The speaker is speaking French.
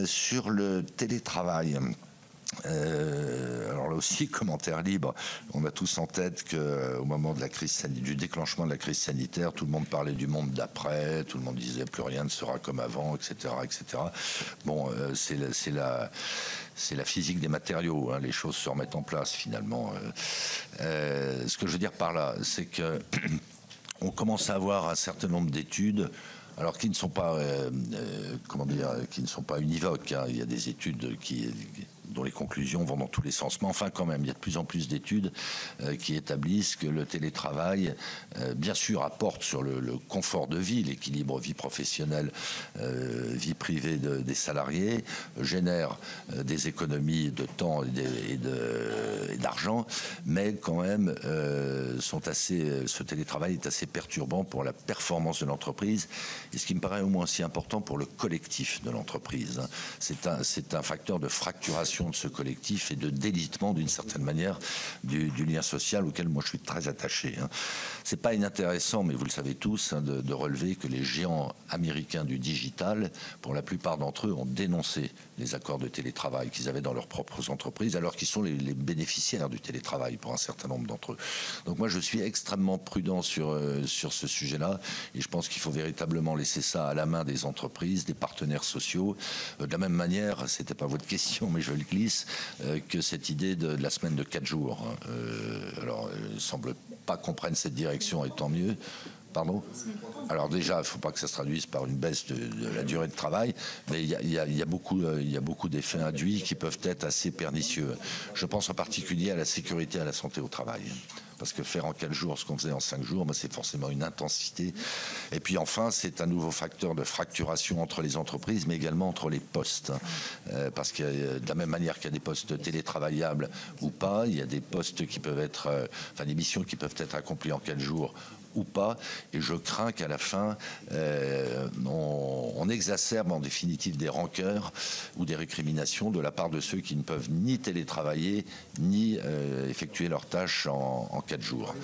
Sur le télétravail, alors là aussi, commentaire libre. On a tous en tête qu'au moment de la crise du déclenchement de la crise sanitaire, tout le monde parlait du monde d'après, tout le monde disait plus rien ne sera comme avant, etc., etc. Bon, c'est la physique des matériaux. Hein, les choses se remettent en place finalement. Ce que je veux dire par là, c'est que on commence à avoir un certain nombre d'études. Alors qui ne sont pas, comment dire, qui ne sont pas univoques. Hein. Il y a des études dont les conclusions vont dans tous les sens. Mais enfin, quand même, il y a de plus en plus d'études qui établissent que le télétravail, bien sûr, apporte sur le confort de vie, l'équilibre vie professionnelle, vie privée des salariés, génère des économies de temps et d'argent, mais quand même, ce télétravail est assez perturbant pour la performance de l'entreprise. Et ce qui me paraît au moins aussi important pour le collectif de l'entreprise. C'est un facteur de fracturation de ce collectif et de délitement d'une certaine manière du lien social auquel moi je suis très attaché. C'est pas inintéressant, mais vous le savez tous, de relever que les géants américains du digital, pour la plupart d'entre eux, ont dénoncé les accords de télétravail qu'ils avaient dans leurs propres entreprises, alors qu'ils sont les bénéficiaires du télétravail pour un certain nombre d'entre eux. Donc moi je suis extrêmement prudent sur ce sujet-là, et je pense qu'il faut véritablement laisser ça à la main des entreprises, des partenaires sociaux. De la même manière, c'était pas votre question, mais je le glisse, que cette idée de la semaine de 4 jours. Alors, il ne semble pas qu'on prenne cette direction, et tant mieux. Pardon ? Alors déjà, il ne faut pas que ça se traduise par une baisse de la durée de travail, mais il y a beaucoup d'effets induits qui peuvent être assez pernicieux. Je pense en particulier à la sécurité et à la santé au travail. Parce que faire en 4 jours ce qu'on faisait en 5 jours, c'est forcément une intensité. Et puis enfin, c'est un nouveau facteur de fracturation entre les entreprises, mais également entre les postes. Parce que de la même manière qu'il y a des postes télétravaillables ou pas, il y a des postes qui peuvent être, des missions qui peuvent être accomplies en 4 jours ou pas, et je crains qu'à la fin, on exacerbe en définitive des rancœurs ou des récriminations de la part de ceux qui ne peuvent ni télétravailler, ni effectuer leurs tâches en 4 jours.